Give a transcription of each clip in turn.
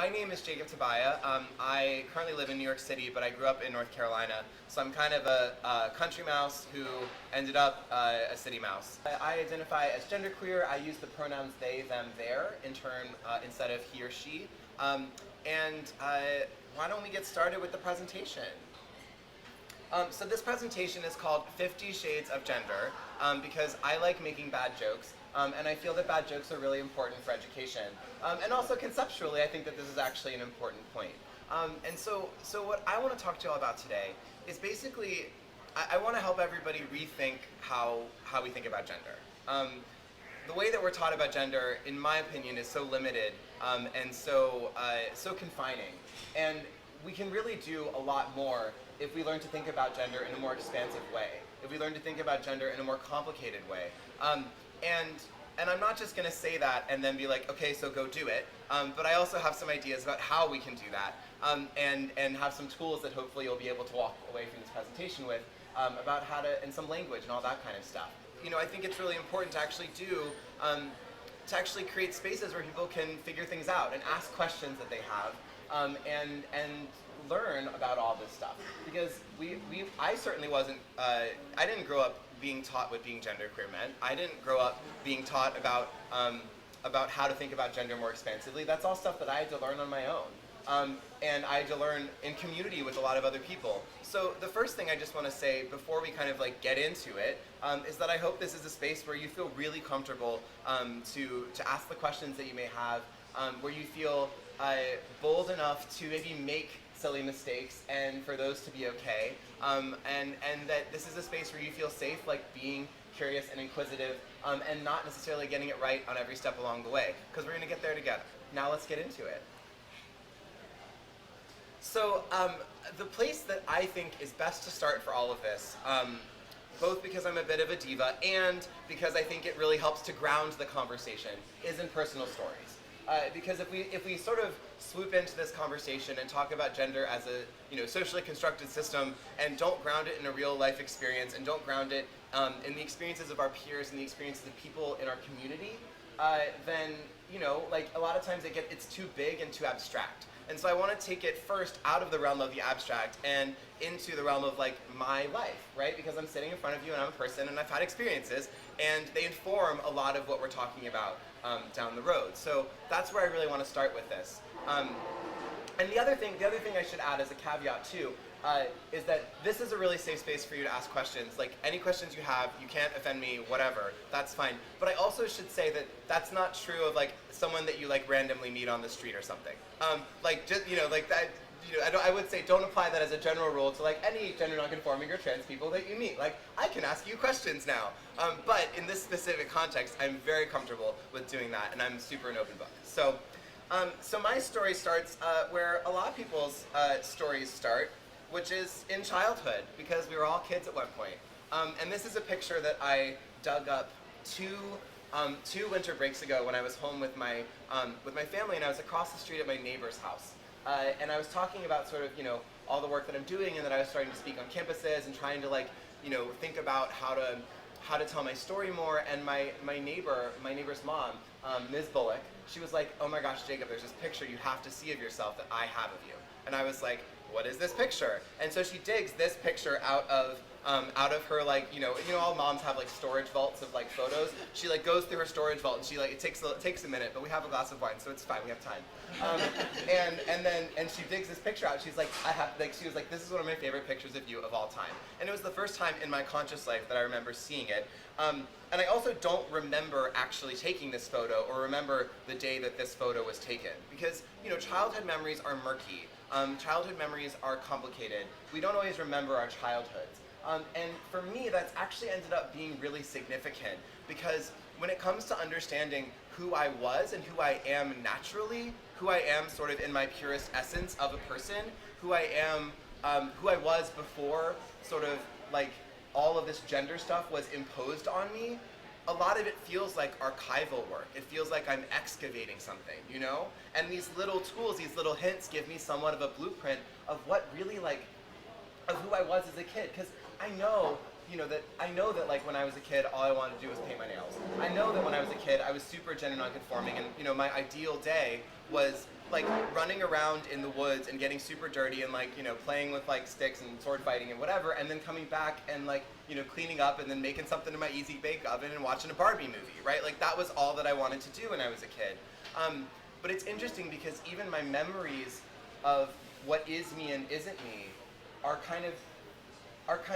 My name is Jacob Tabaya. I currently live in New York City, but I grew up in North Carolina, so I'm kind of a country mouse who ended up a city mouse. I identify as genderqueer. I use the pronouns they, them, their in turn instead of he or she. Why don't we get started with the presentation? So this presentation is called 50 Shades of Gender because I like making bad jokes. And I feel that bad jokes are really important for education. And also conceptually, I think that this is actually an important point. So what I want to talk to you all about today is basically, I want to help everybody rethink how we think about gender. The way that we're taught about gender, in my opinion, is so limited and so confining. And we can really do a lot more if we learn to think about gender in a more expansive way, if we learn to think about gender in a more complicated way. And I'm not just going to say that and then be like, okay, so go do it. But I also have some ideas about how we can do that, and have some tools that hopefully you'll be able to walk away from this presentation with about how to, and some language and all that kind of stuff. You know, I think it's really important to actually to actually create spaces where people can figure things out and ask questions that they have, and learn about all this stuff. Because I certainly wasn't, I didn't grow up being taught what being genderqueer meant. I didn't grow up being taught about how to think about gender more expansively. That's all stuff that I had to learn on my own. And I had to learn in community with a lot of other people. So the first thing I just want to say before we kind of like get into it is that I hope this is a space where you feel really comfortable to ask the questions that you may have, where you feel bold enough to maybe make silly mistakes and for those to be okay, and that this is a space where you feel safe, like being curious and inquisitive, and not necessarily getting it right on every step along the way, because we're going to get there together. Now let's get into it. So the place that I think is best to start for all of this, both because I'm a bit of a diva and because I think it really helps to ground the conversation, is in personal stories. Because if we sort of swoop into this conversation and talk about gender as a socially constructed system and don't ground it in a real life experience and don't ground it in the experiences of our peers and the experiences of people in our community, then like a lot of times it's too big and too abstract. And so I want to take it first out of the realm of the abstract and into the realm of like my life, right? Because I'm sitting in front of you and I'm a person and I've had experiences and they inform a lot of what we're talking about down the road. So that's where I really want to start with this. And the other thing I should add as a caveat too, is that this is a really safe space for you to ask questions. Like any questions you have, you can't offend me, whatever, that's fine. But I also should say that that's not true of like someone that you like randomly meet on the street or something. Like just, like that, I would say don't apply that as a general rule to like any gender nonconforming or trans people that you meet. Like I can ask you questions now. But in this specific context, I'm very comfortable with doing that and I'm super an open book. So my story starts where a lot of people's stories start, which is in childhood, because we were all kids at one point. And this is a picture that I dug up two winter breaks ago when I was home with my family, and I was across the street at my neighbor's house. And I was talking about sort of, all the work that I'm doing, and that I was starting to speak on campuses and trying to think about how to tell my story more. And my neighbor's mom, Ms. Bullock, she was like, oh my gosh, Jacob, there's this picture you have to see of yourself that I have of you. And I was like, what is this picture? And so she digs this picture out of her, like, all moms have like storage vaults of like photos. She like goes through her storage vault and she like, it takes a minute, but we have a glass of wine, so it's fine, we have time. And she digs this picture out. She's like, she was like, this is one of my favorite pictures of you of all time. And it was the first time in my conscious life that I remember seeing it. And I also don't remember actually taking this photo or remember the day that this photo was taken. Because, childhood memories are murky. Childhood memories are complicated. We don't always remember our childhoods. And for me, that's actually ended up being really significant because when it comes to understanding who I was and who I am naturally, who I am sort of in my purest essence of a person, who I was before sort of like all of this gender stuff was imposed on me, a lot of it feels like archival work. It feels like I'm excavating something, And these little tools, these little hints give me somewhat of a blueprint of what really of who I was as a kid. Because I know that like when I was a kid, all I wanted to do was paint my nails. I know that when I was a kid, I was super gender nonconforming, and my ideal day was like running around in the woods and getting super dirty and like, you know, playing with like sticks and sword fighting and whatever, and then coming back and like, you know, cleaning up and then making something in my easy bake oven and watching a Barbie movie, right? Like that was all that I wanted to do when I was a kid. But it's interesting because even my memories of what is me and isn't me are kind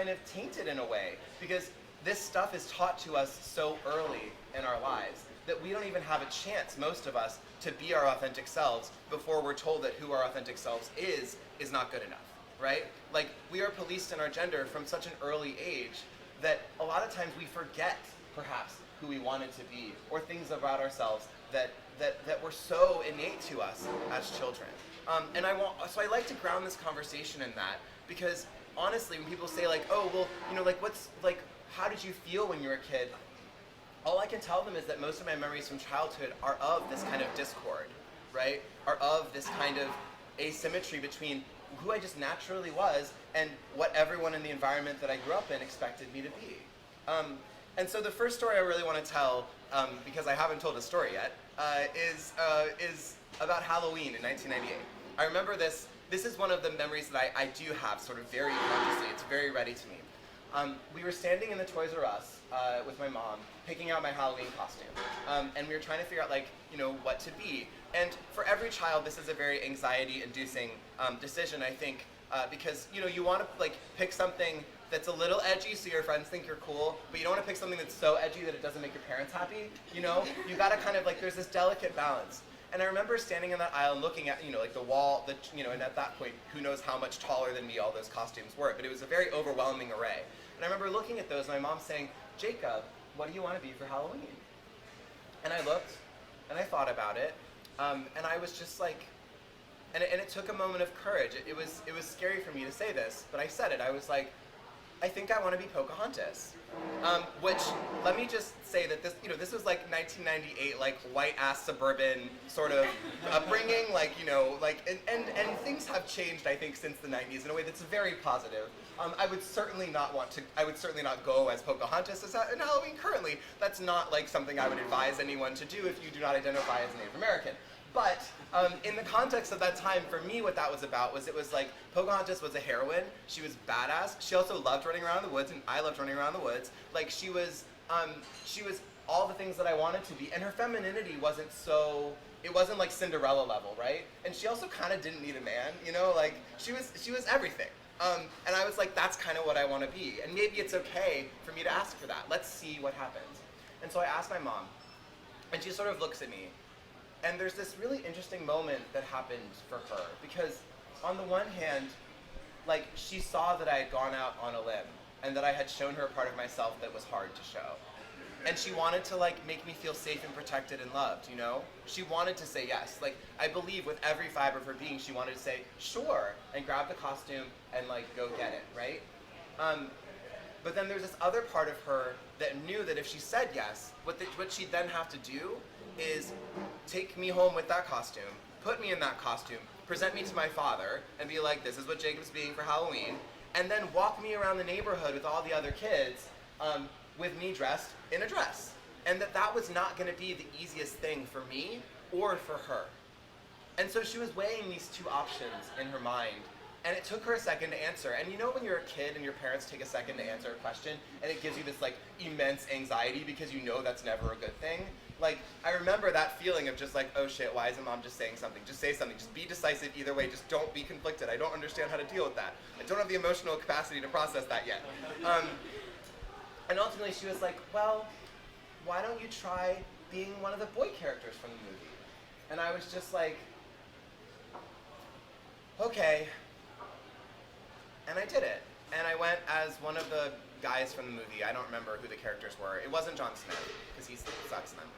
of tainted in a way, because this stuff is taught to us so early in our lives that we don't even have a chance, most of us, to be our authentic selves before we're told that who our authentic selves is not good enough, right? Like, we are policed in our gender from such an early age that a lot of times we forget, perhaps, who we wanted to be, or things about ourselves that were so innate to us as children. So I like to ground this conversation in that, because honestly, when people say like, oh, well, you know, like, how did you feel when you were a kid? All I can tell them is that most of my memories from childhood are of this kind of discord, right? Are of this kind of asymmetry between who I just naturally was and what everyone in the environment that I grew up in expected me to be. And so the first story I really want to tell, because I haven't told a story yet, is about Halloween in 1998. I remember this. This is one of the memories that I do have sort of very consciously. It's very ready to me. We were standing in the Toys R Us with my mom, picking out my Halloween costume. And we were trying to figure out, like, you know, what to be. And for every child, this is a very anxiety-inducing decision, I think, because, you know, you want to, like, pick something that's a little edgy so your friends think you're cool, but you don't want to pick something that's so edgy that it doesn't make your parents happy, you know? You gotta kind of, like, there's this delicate balance. And I remember standing in that aisle and looking at, you know, like the wall, you know, and at that point, who knows how much taller than me all those costumes were, but it was a very overwhelming array. And I remember looking at those, and my mom saying, Jacob, what do you want to be for Halloween? And I looked, and I thought about it, and I was just like, and it took a moment of courage. It was scary for me to say this, but I said it. I was like, I think I want to be Pocahontas. Which, let me just say that this, you know, this was like 1998, like white-ass suburban sort of upbringing, like, you know, like, and things have changed, I think, since the 90s in a way that's very positive. I would certainly not go as Pocahontas in Halloween currently. That's not like something I would advise anyone to do if you do not identify as Native American. But in the context of that time, for me, what that was about was, it was like, Pocahontas was a heroine. She was badass. She also loved running around the woods, and I loved running around the woods. Like, she was all the things that I wanted to be, and her femininity wasn't so, it wasn't like Cinderella level, right? And she also kind of didn't need a man, you know, like, she was everything. And I was like, that's kind of what I want to be, and maybe it's okay for me to ask for that. Let's see what happens. And so I asked my mom, and she sort of looks at me. And there's this really interesting moment that happened for her, because on the one hand, like, she saw that I had gone out on a limb and that I had shown her a part of myself that was hard to show. And she wanted to, like, make me feel safe and protected and loved, you know? She wanted to say yes. Like, I believe with every fiber of her being, she wanted to say, sure, and grab the costume and, like, go get it, right? But then there's this other part of her that knew that if she said yes, what she'd then have to do is take me home with that costume, put me in that costume, present me to my father, and be like, this is what Jacob's being for Halloween, and then walk me around the neighborhood with all the other kids, with me dressed in a dress. And that was not going to be the easiest thing for me or for her. And so she was weighing these two options in her mind, and it took her a second to answer. And you know when you're a kid and your parents take a second to answer a question, and it gives you this, like, immense anxiety because you know that's never a good thing? Like, I remember that feeling of just like, oh shit, why isn't mom just saying something? Just say something, just be decisive either way, just don't be conflicted. I don't understand how to deal with that. I don't have the emotional capacity to process that yet. And ultimately she was like, well, why don't you try being one of the boy characters from the movie? And I was just like, okay. And I did it. And I went as one of the guys from the movie. I don't remember who the characters were. It wasn't Jon Snow, because he sucks in that movie.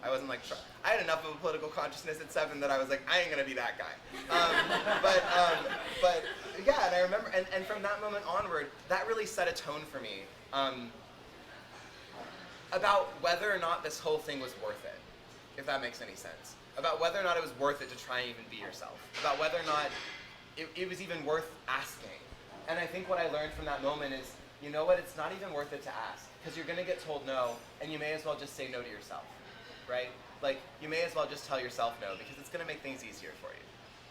I wasn't like, I had enough of a political consciousness at 7 that I was like, I ain't gonna be that guy. But yeah, and I remember, and from that moment onward, that really set a tone for me about whether or not this whole thing was worth it, if that makes any sense. About whether or not it was worth it to try and even be yourself. About whether or not it was even worth asking. And I think what I learned from that moment is, you know what, it's not even worth it to ask, because you're gonna get told no, and you may as well just say no to yourself, right? like, you may as well just tell yourself no, because it's going to make things easier for you.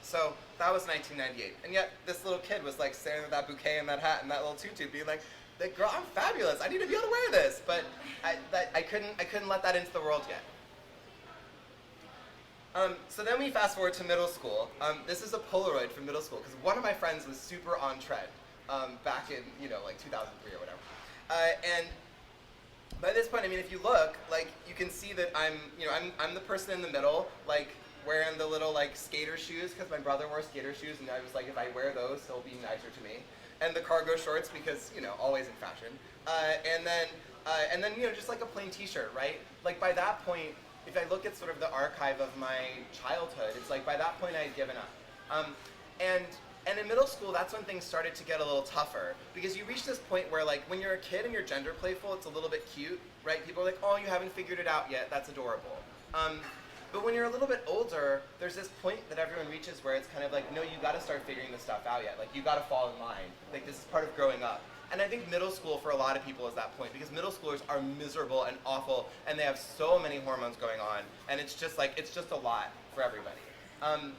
So that was 1998. And yet this little kid was like staring at that bouquet and that hat and that little tutu being like, girl, I'm fabulous. I need to be able to wear this. But I couldn't let that into the world yet. So then we fast forward to middle school. This is a Polaroid from middle school because one of my friends was super on trend back in, like 2003 or whatever. And by this point, I mean, if you look, like, you can see that I'm the person in the middle, like, wearing the little, like, skater shoes, because my brother wore skater shoes, and I was like, if I wear those, he'll be nicer to me. And the cargo shorts, because, always in fashion. And then, just like a plain t-shirt, right? Like, by that point, if I look at sort of the archive of my childhood, it's like, by that point, I had given up. And in middle school, that's when things started to get a little tougher, because you reach this point where, like, when you're a kid and you're gender playful, it's a little bit cute, right? People are like, oh, you haven't figured it out yet, that's adorable. But when you're a little bit older, there's this point that everyone reaches where it's kind of like, no, you gotta start figuring this stuff out yet. Like, you gotta fall in line. Like, this is part of growing up. And I think middle school for a lot of people is that point, because middle schoolers are miserable and awful, and they have so many hormones going on, and it's just a lot for everybody. And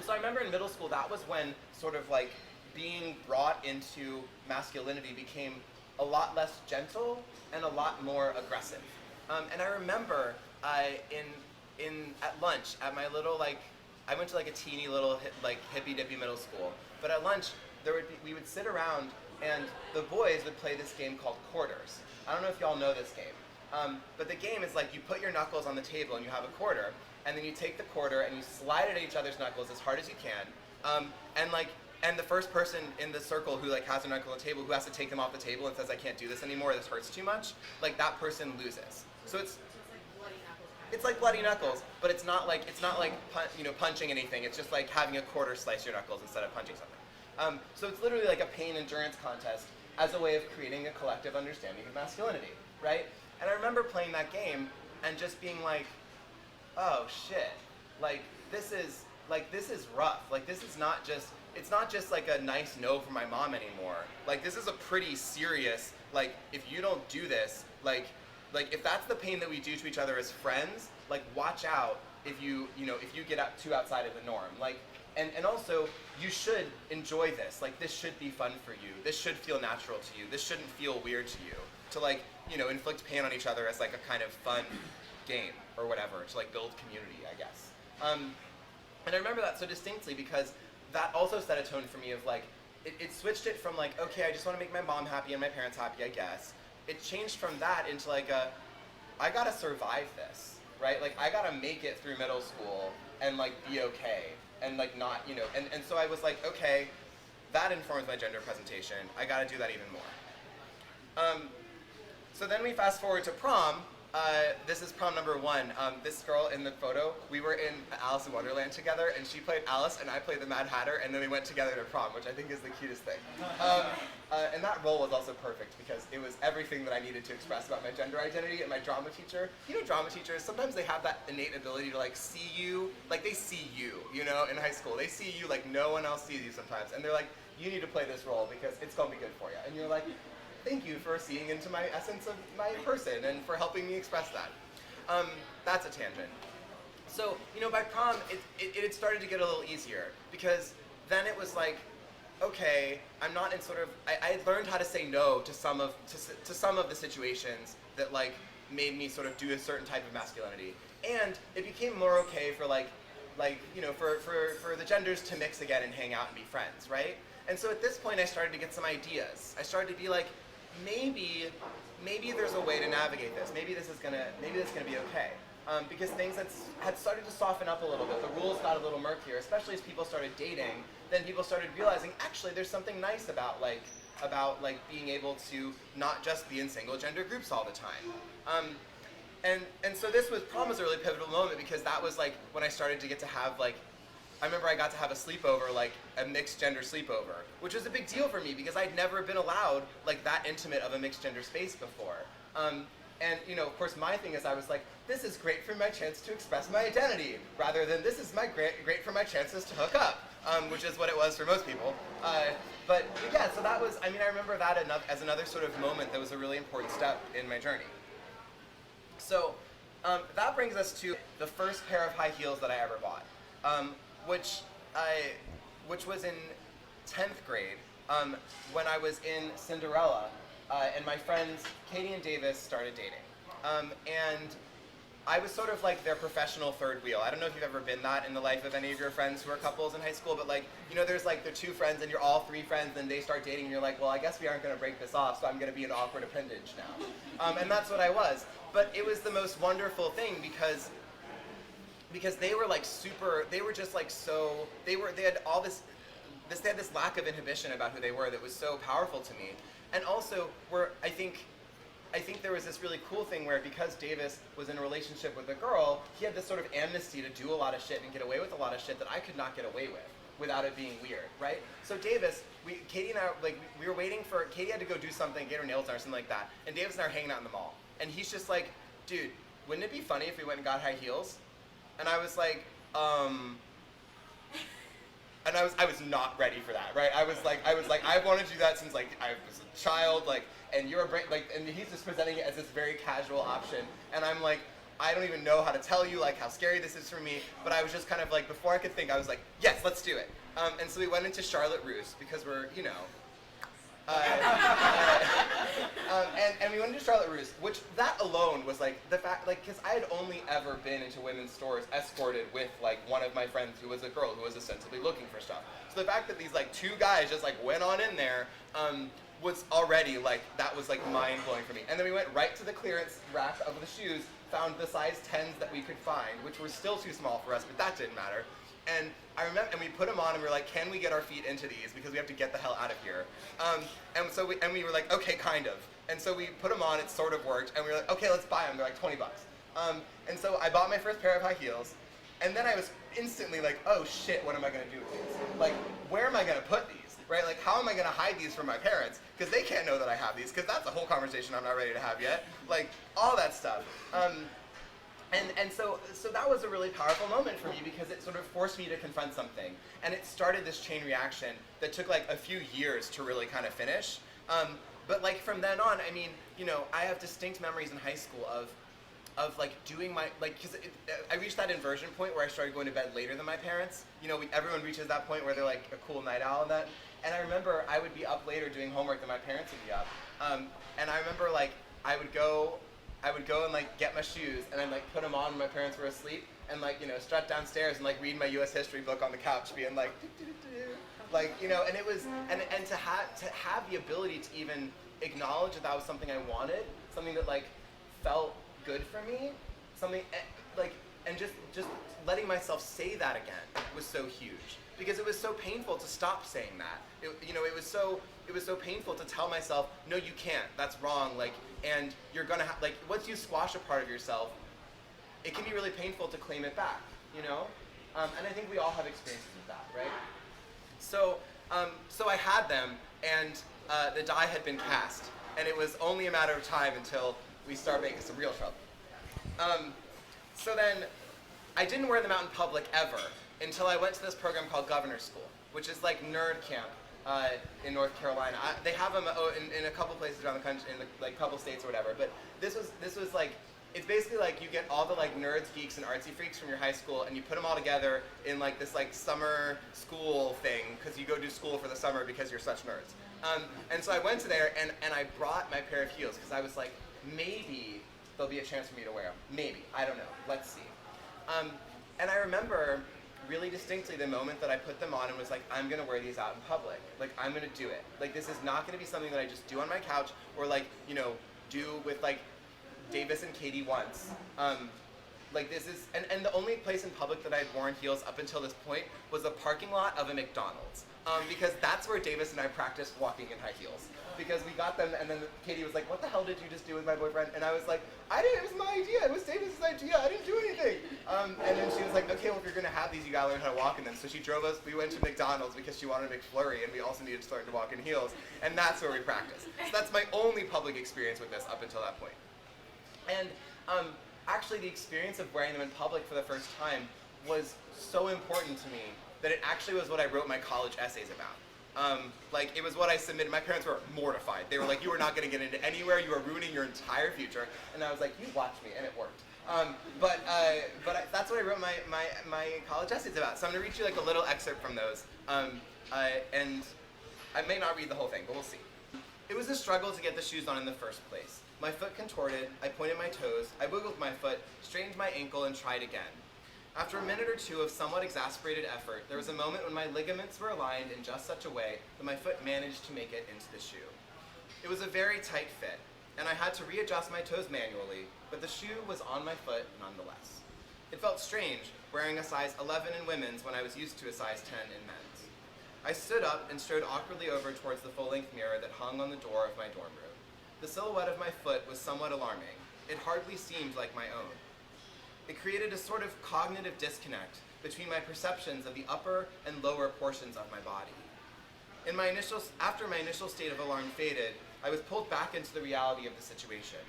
so I remember in middle school, that was when sort of like being brought into masculinity became a lot less gentle and a lot more aggressive. And I remember at lunch at my little, like, I went to like a teeny little hippy dippy middle school, but at lunch we would sit around and the boys would play this game called quarters. I don't know if y'all know this game, but the game is like you put your knuckles on the table and you have a quarter, and then you take the quarter and you slide it at each other's knuckles as hard as you can, and the first person in the circle who like has a knuckle on the table, who has to take them off the table and says, I can't do this anymore, this hurts too much, like that person loses. So it's like bloody knuckles, but it's not like punching anything. It's just like having a quarter slice your knuckles instead of punching something. So it's literally like a pain endurance contest as a way of creating a collective understanding of masculinity, right? And I remember playing that game and just being like, oh shit, like this is rough. Like it's not just like a nice no from my mom anymore. Like this is a pretty serious, like if you don't do this, like if that's the pain that we do to each other as friends, like watch out if you get too outside of the norm. Like, and also you should enjoy this. Like this should be fun for you. This should feel natural to you. This shouldn't feel weird to you. To like, inflict pain on each other as like a kind of fun game or whatever, to like build community, I guess. And I remember that so distinctly because that also set a tone for me of like, it switched it from like, okay, I just want to make my mom happy and my parents happy, I guess. It changed from that into like I gotta survive this, right? Like I gotta make it through middle school and like be okay and like not, and so I was like, okay, that informs my gender presentation. I gotta do that even more. So then we fast forward to prom. This is prom number 1. This girl in the photo, we were in Alice in Wonderland together, and she played Alice, and I played the Mad Hatter, and then we went together to prom, which I think is the cutest thing. And that role was also perfect, because it was everything that I needed to express about my gender identity. And my drama teacher, drama teachers, sometimes they have that innate ability to like see you, like they see you, in high school. They see you like no one else sees you sometimes, and they're like, you need to play this role because it's gonna be good for you. And you're like, thank you for seeing into my essence of my person and for helping me express that. That's a tangent. So, by prom, it had started to get a little easier because then it was like, okay, I'm not in sort of, I had learned how to say no to some of the situations that like made me sort of do a certain type of masculinity. And it became more okay for for the genders to mix again and hang out and be friends, right? And so at this point I started to get some ideas. I started to be like, maybe there's a way to navigate this. Maybe this is gonna be okay. Because things had started to soften up a little bit. The rules got a little murkier, especially as people started dating. Then people started realizing, actually, there's something nice about being able to not just be in single gender groups all the time. And so prom was a really pivotal moment because that was like when I started to get to have like, I remember I got to have a sleepover, like a mixed gender sleepover, which was a big deal for me because I'd never been allowed like that intimate of a mixed gender space before. And of course my thing is I was like, this is great for my chance to express my identity, rather than this is great for my chances to hook up, which is what it was for most people. But yeah, so that was, I remember that as another sort of moment that was a really important step in my journey. So That brings us to the first pair of high heels that I ever bought, um, which I, which was in 10th grade, when I was in Cinderella, and my friends Katie and Davis started dating, and I was sort of like their professional third wheel. I don't know if you've ever been that in the life of any of your friends who are couples in high school, but like, there's like the two friends and you're all three friends, and they start dating and you're like, well, I guess we aren't going to break this off, so I'm going to be an awkward appendage now. And that's what I was. But it was the most wonderful thing because they were like they were just like they had all they had this lack of inhibition about who they were that was so powerful to me. And also, I think there was this really cool thing where, because Davis was in a relationship with a girl, he had this sort of amnesty to do a lot of shit and get away with a lot of shit that I could not get away with without it being weird, right? So Davis, Katie and I, we were waiting for, Katie had to go do something, get her nails done or something like that, and Davis and I are hanging out in the mall. And he's just like, dude, wouldn't it be funny if we went and got high heels? And I was like, and I was not ready for that, right? I was like, I've wanted to do that since like I was a child, like, and you're and he's just presenting it as this very casual option, and I'm like, I don't even know how to tell you like how scary this is for me, but I was just kind of like, before I could think, I was like, yes, let's do it. And so we went into Charlotte Russe because we're, and we went into Charlotte Russe, which that alone was like the fact, like, because I had only ever been into women's stores escorted with like one of my friends who was a girl who was ostensibly looking for stuff. So the fact that these like two guys just like went on in there was already like, that was like mind blowing for me. And then we went right to the clearance rack of the shoes, found the size 10s that we could find, which were still too small for us, but that didn't matter. And I remember, and we put them on, and we were like, can we get our feet into these, because we have to get the hell out of here. And so we were like, okay, kind of. And so we put them on, it sort of worked, and we were like, okay, let's buy them. They're like $20. And so I bought my first pair of high heels, and then I was instantly like, oh shit, what am I gonna do with these? Like, where am I gonna put these? Right? Like, how am I gonna hide these from my parents? Because they can't know that I have these, because that's a whole conversation I'm not ready to have yet. Like, all that stuff. And so that was a really powerful moment for me, because it sort of forced me to confront something. And it started this chain reaction that took like a few years to really kind of finish. But like from then on, I mean, I have distinct memories in high school of like doing my, like, because I reached that inversion point where I started going to bed later than my parents. Everyone reaches that point where they're like a cool night owl and that. And I remember I would be up later doing homework than my parents would be up. And I remember like I would go and like get my shoes and then like put them on when my parents were asleep, and like strut downstairs and like read my U.S. history book on the couch, being like, like and it was and to have the ability to even acknowledge that was something I wanted, something that like felt good for me, something like, and just letting myself say that again was so huge, because it was so painful to stop saying that. It was so painful to tell myself, no, you can't, that's wrong, like, and you're gonna like, once you squash a part of yourself, it can be really painful to claim it back, and I think we all have experiences with that, right? So I had them, and the die had been cast, and it was only a matter of time until we start making some real trouble. So then, I didn't wear them out in public ever until I went to this program called Governor School, which is like nerd camp in North Carolina. They have them in a couple places around the country, in like couple states or whatever. But this was like, it's basically like you get all the like nerds, geeks, and artsy freaks from your high school, and you put them all together in like this like summer school thing, because you go do school for the summer because you're such nerds. And so I went to there, and I brought my pair of heels, because I was like, maybe there'll be a chance for me to wear them. Maybe. I don't know. Let's see. And I remember really distinctly the moment that I put them on and was like, I'm going to wear these out in public. Like, I'm going to do it. Like, this is not going to be something that I just do on my couch, or like, do with like Davis and Katie once. Like, this is, and the only place in public that I had worn heels up until this point was the parking lot of a McDonald's. Because that's where Davis and I practiced walking in high heels. Because we got them, and then Katie was like, what the hell did you just do with my boyfriend? And I was like, I didn't, it was my idea, it was Davis's idea, I didn't do anything. And then she was like, okay, well, if you're gonna have these, you gotta learn how to walk in them. So she drove us, we went to McDonald's because she wanted a McFlurry, and we also needed to learn to walk in heels. And that's where we practiced. So that's my only public experience with this up until that point. And actually the experience of wearing them in public for the first time was so important to me that it actually was what I wrote my college essays about. Like, it was what I submitted. My parents were mortified. They were like, you are not going to get into anywhere. You are ruining your entire future. And I was like, you watch me. And it worked. That's what I wrote my college essays about. So I'm going to read you like a little excerpt from those. And I may not read the whole thing, but we'll see. It was a struggle to get the shoes on in the first place. My foot contorted, I pointed my toes, I wiggled my foot, straightened my ankle, and tried again. After a minute or two of somewhat exasperated effort, there was a moment when my ligaments were aligned in just such a way that my foot managed to make it into the shoe. It was a very tight fit, and I had to readjust my toes manually, but the shoe was on my foot nonetheless. It felt strange, wearing a size 11 in women's when I was used to a size 10 in men's. I stood up and strode awkwardly over towards the full-length mirror that hung on the door of my dorm room. The silhouette of my foot was somewhat alarming. It hardly seemed like my own. It created a sort of cognitive disconnect between my perceptions of the upper and lower portions of my body. After my initial state of alarm faded, I was pulled back into the reality of the situation.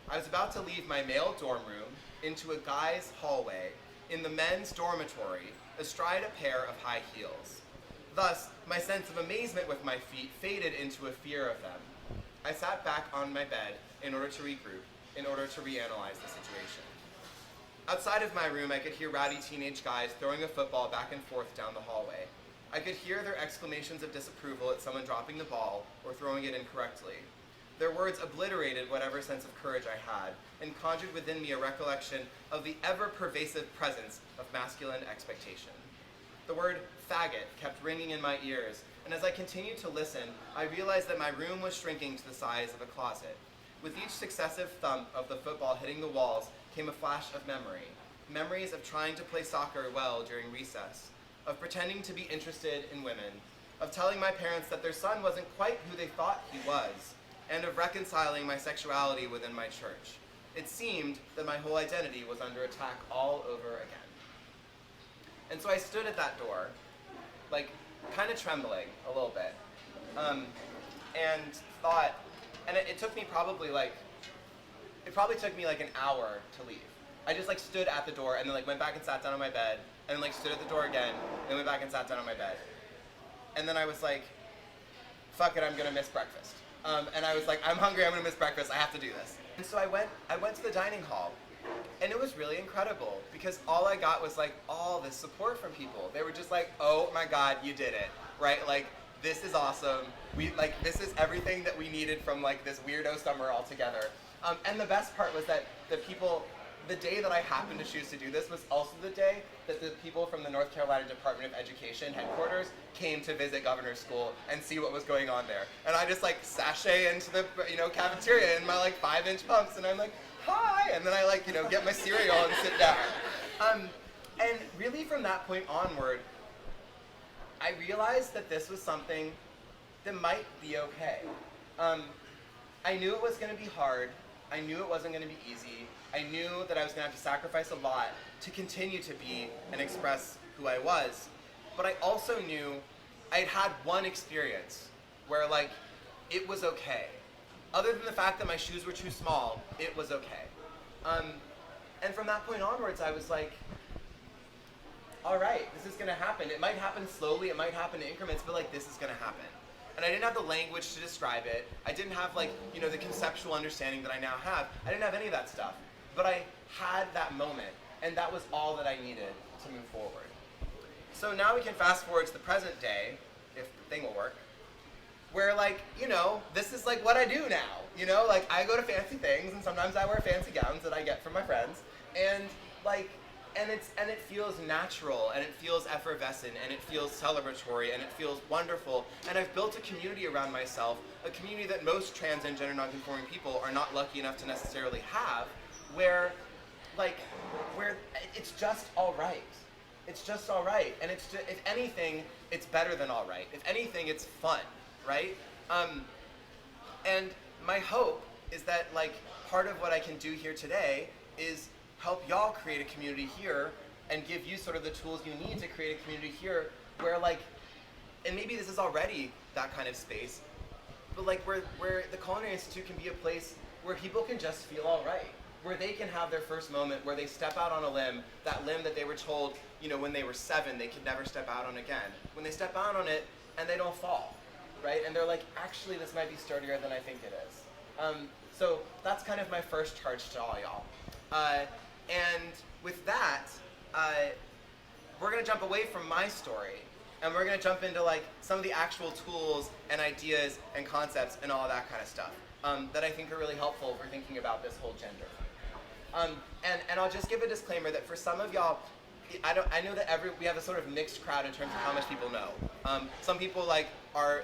I was about to leave my male dorm room into a guy's hallway in the men's dormitory astride a pair of high heels. Thus, my sense of amazement with my feet faded into a fear of them. I sat back on my bed in order to regroup, in order to reanalyze the situation. Outside of my room, I could hear rowdy teenage guys throwing a football back and forth down the hallway. I could hear their exclamations of disapproval at someone dropping the ball or throwing it incorrectly. Their words obliterated whatever sense of courage I had and conjured within me a recollection of the ever-pervasive presence of masculine expectation. The word faggot kept ringing in my ears, and as I continued to listen, I realized that my room was shrinking to the size of a closet. With each successive thump of the football hitting the walls came a flash of memory. Memories of trying to play soccer well during recess, of pretending to be interested in women, of telling my parents that their son wasn't quite who they thought he was, and of reconciling my sexuality within my church. It seemed that my whole identity was under attack all over again. And so I stood at that door, like, kind of trembling a little bit, and thought, and it took me probably like an hour to leave. I just like stood at the door and then like went back and sat down on my bed, and then like stood at the door again, and went back and sat down on my bed. And then I was like, fuck it, I'm gonna miss breakfast. And I was like, I'm hungry, I'm gonna miss breakfast, I have to do this. And so I went to the dining hall, and it was really incredible because all I got was like all this support from people. They were just like, oh my God, you did it, right? Like, this is awesome. This is everything that we needed from like this weirdo summer all together. And the best part was that the day that I happened to choose to do this was also the day that the people from the North Carolina Department of Education headquarters came to visit Governor's School and see what was going on there. And I just like sashay into the cafeteria in my like 5-inch pumps, and I'm like, hi, and then I like get my cereal and sit down. And really from that point onward, I realized that this was something that might be okay. I knew it was going to be hard. I knew it wasn't going to be easy. I knew that I was going to have to sacrifice a lot to continue to be and express who I was. But I also knew I had had one experience where like it was okay. Other than the fact that my shoes were too small, it was okay. And from that point onwards, I was like, all right, this is going to happen. It might happen slowly, it might happen in increments, but like this is going to happen. And I didn't have the language to describe it. I didn't have like, the conceptual understanding that I now have. I didn't have any of that stuff. But I had that moment, and that was all that I needed to move forward. So now we can fast forward to the present day, if the thing will work, where like, this is like what I do now. Like I go to fancy things, and sometimes I wear fancy gowns that I get from my friends, and like, and it feels natural, and it feels effervescent, and it feels celebratory, and it feels wonderful. And I've built a community around myself, a community that most trans and gender nonconforming people are not lucky enough to necessarily have, where it's just all right. It's just all right, and it's just, if anything, it's better than all right. If anything, it's fun, right? And my hope is that like part of what I can do here today is help y'all create a community here and give you sort of the tools you need to create a community here where like, and maybe this is already that kind of space, but like where the Culinary Institute can be a place where people can just feel all right, where they can have their first moment, where they step out on a limb, that limb that they were told, when they were 7, they could never step out on again. When they step out on it and they don't fall, right? And they're like, actually, this might be sturdier than I think it is. So that's kind of my first charge to all y'all. And with that, we're going to jump away from my story, and we're going to jump into like some of the actual tools and ideas and concepts and all that kind of stuff that I think are really helpful for thinking about this whole gender. And I'll just give a disclaimer that for some of y'all, I know that we have a sort of mixed crowd in terms of how much people know. Some people like are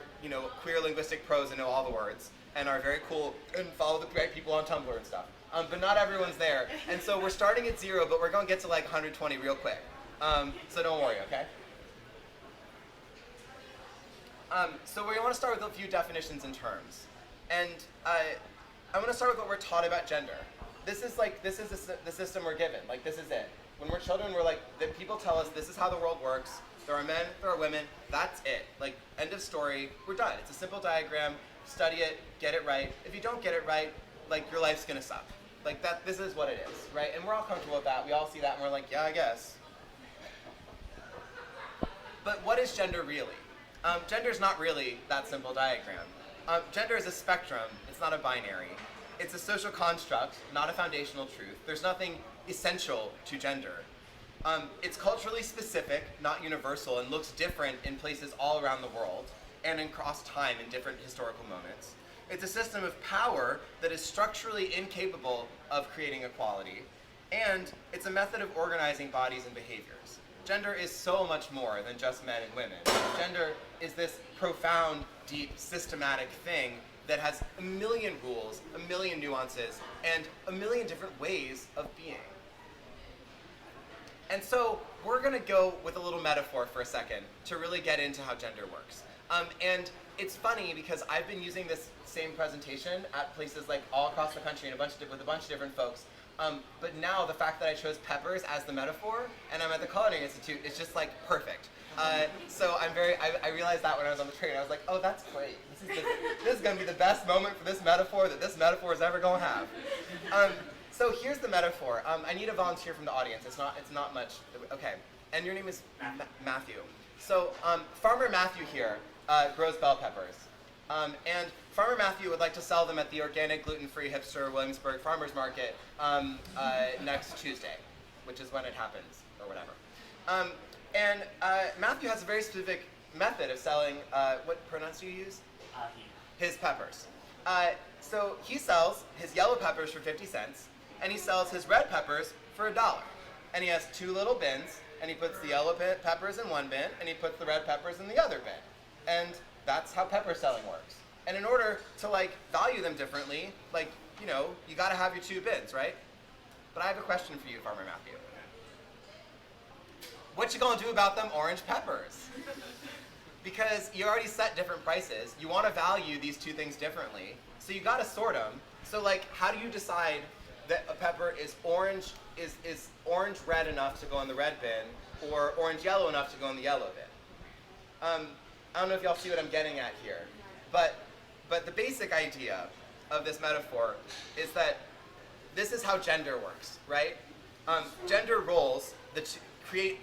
queer linguistic pros and know all the words and are very cool and follow the right people on Tumblr and stuff. But not everyone's there, and so we're starting at 0, but we're going to get to like 120 real quick. So don't worry, okay? So we want to start with a few definitions and terms, and I want to start with what we're taught about gender. This is the system we're given. Like, this is it. When we're children, we're like, people tell us this is how the world works. There are men, there are women. That's it. Like, end of story. We're done. It's a simple diagram. Study it. Get it right. If you don't get it right, like, your life's gonna suck. Like that. This is what it is, right? And we're all comfortable with that. We all see that, and we're like, yeah, I guess. But what is gender really? Gender is not really that simple diagram. Gender is a spectrum. It's not a binary. It's a social construct, not a foundational truth. There's nothing essential to gender. It's culturally specific, not universal, and looks different in places all around the world and across time in different historical moments. It's a system of power that is structurally incapable of creating equality, and it's a method of organizing bodies and behaviors. Gender is so much more than just men and women. Gender is this profound, deep, systematic thing that has a million rules, a million nuances, and a million different ways of being. And so we're going to go with a little metaphor for a second to really get into how gender works. And it's funny because I've been using this same presentation at places like all across the country and with a bunch of different folks. But now the fact that I chose peppers as the metaphor and I'm at the Culinary Institute is just like perfect. So I realized that when I was on the train. I was like, oh, that's great. This is going to be the best moment for this metaphor that this metaphor is ever going to have. So here's the metaphor. I need a volunteer from the audience. It's not much. Okay. And your name is Matthew. So Farmer Matthew here grows bell peppers. And Farmer Matthew would like to sell them at the organic, gluten-free, hipster Williamsburg Farmers Market next Tuesday, which is when it happens, or whatever. And Matthew has a very specific method of selling, what pronouns do you use? He. His peppers. So he sells his yellow peppers for 50 cents, and he sells his red peppers for $1. And he has 2 little bins, and he puts the yellow peppers in one bin, and he puts the red peppers in the other bin. And that's how pepper selling works. And in order to value them differently, you gotta have your 2 bins, right? But I have a question for you, Farmer Matthew. What you gonna do about them orange peppers? Because you already set different prices. You wanna value these 2 things differently. So you gotta sort them. So how do you decide that a pepper is orange red enough to go in the red bin, or orange yellow enough to go in the yellow bin? I don't know if y'all see what I'm getting at here, but the basic idea of this metaphor is that this is how gender works, right? Gender roles that create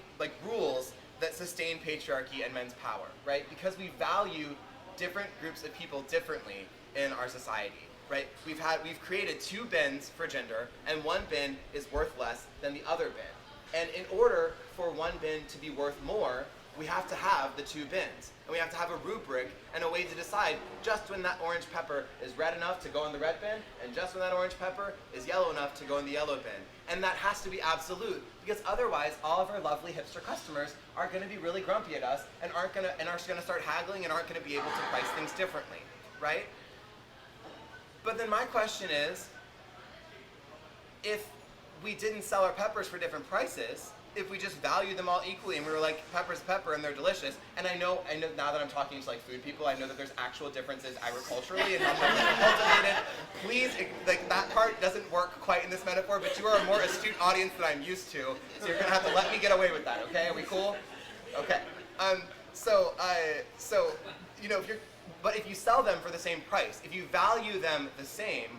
rules that sustain patriarchy and men's power, right? Because we value different groups of people differently in our society, right? We've created 2 bins for gender, and one bin is worth less than the other bin. And in order for one bin to be worth more, we have to have the 2 bins. And we have to have a rubric and a way to decide just when that orange pepper is red enough to go in the red bin, and just when that orange pepper is yellow enough to go in the yellow bin. And that has to be absolute, because otherwise all of our lovely hipster customers are going to be really grumpy at us and are going to start haggling and aren't going to be able to price things differently, right? But then my question is, if we didn't sell our peppers for different prices, if we just value them all equally and we were like, pepper's pepper and they're delicious, and I know now that I'm talking to food people, I know that there's actual differences agriculturally and how peppers are cultivated. Please, that part doesn't work quite in this metaphor, but you are a more astute audience than I'm used to, so you're gonna have to let me get away with that, okay? Are we cool? Okay. But if you sell them for the same price, if you value them the same,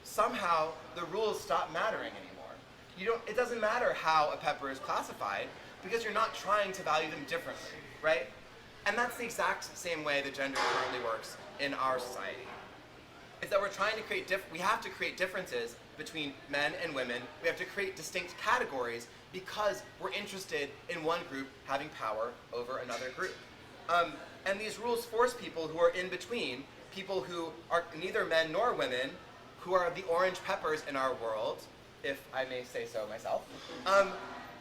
somehow the rules stop mattering anymore. It doesn't matter how a pepper is classified, because you're not trying to value them differently, right? And that's the exact same way that gender currently works in our society. is that we're trying to create we have to create differences between men and women. We have to create distinct categories because we're interested in one group having power over another group. And these rules force people who are in between, people who are neither men nor women, who are the orange peppers in our world, if I may say so myself,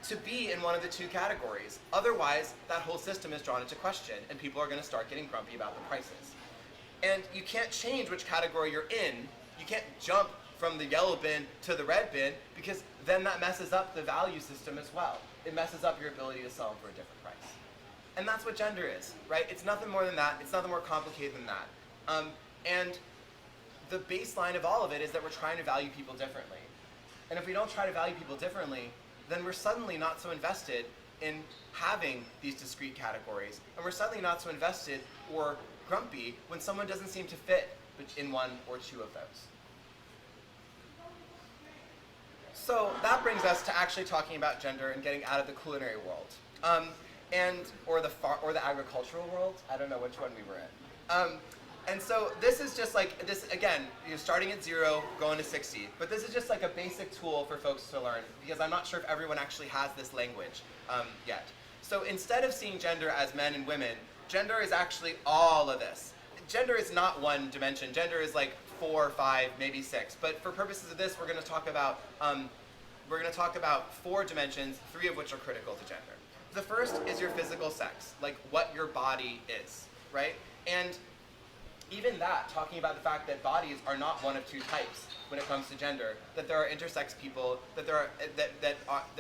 to be in one of the two categories. Otherwise, that whole system is drawn into question, and people are going to start getting grumpy about the prices. And you can't change which category you're in. You can't jump from the yellow bin to the red bin, because then that messes up the value system as well. It messes up your ability to sell them for a different price. And that's what gender is, right? It's nothing more than that. It's nothing more complicated than that. And the baseline of all of it is that we're trying to value people differently. And if we don't try to value people differently, then we're suddenly not so invested in having these discrete categories. And we're suddenly not so invested or grumpy when someone doesn't seem to fit in one or two of those. So that brings us to actually talking about gender and getting out of the culinary world, or the agricultural world. I don't know which one we were in. And so this is just like this again. You're starting at 0, going to 60. But this is just like a basic tool for folks to learn, because I'm not sure if everyone actually has this language yet. So instead of seeing gender as men and women, gender is actually all of this. Gender is not one dimension. Gender is like 4, 5, maybe 6. But for purposes of this, we're going to talk about 4 dimensions, 3 of which are critical to gender. The first is your physical sex, like what your body is, right? And even that, talking about the fact that bodies are not one of 2 types when it comes to gender, that there are intersex people, that there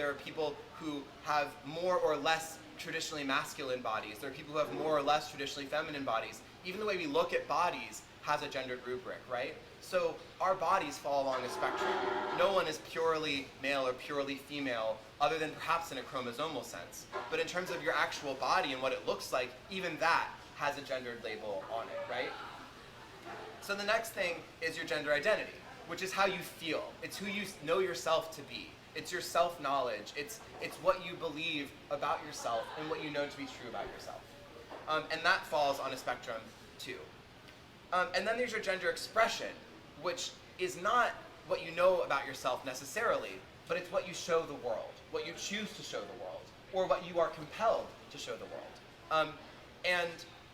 are people who have more or less traditionally masculine bodies, there are people who have more or less traditionally feminine bodies. Even the way we look at bodies has a gendered rubric, right? So our bodies fall along a spectrum. No one is purely male or purely female, other than perhaps in a chromosomal sense. But in terms of your actual body and what it looks like, even that has a gendered label on it, right? So the next thing is your gender identity, which is how you feel. It's who you know yourself to be. It's your self-knowledge. It's what you believe about yourself and what you know to be true about yourself. And that falls on a spectrum too. And then there's your gender expression, which is not what you know about yourself necessarily, but it's what you show the world, what you choose to show the world, or what you are compelled to show the world. And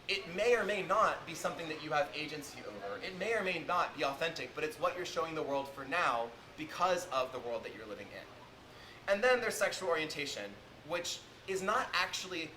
it may or may not be something that you have agency over. It may or may not be authentic, but it's what you're showing the world for now because of the world that you're living in. And then there's sexual orientation, which is not actually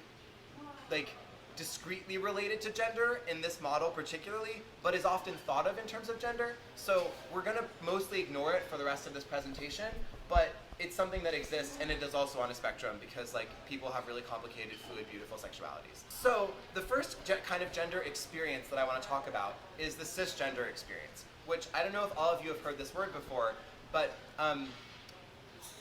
like discretely related to gender in this model particularly, but is often thought of in terms of gender. So we're going to mostly ignore it for the rest of this presentation, but it's something that exists, and it is also on a spectrum because like people have really complicated, fluid, beautiful sexualities. So the first kind of gender experience that I want to talk about is the cisgender experience, which I don't know if all of you have heard this word before, but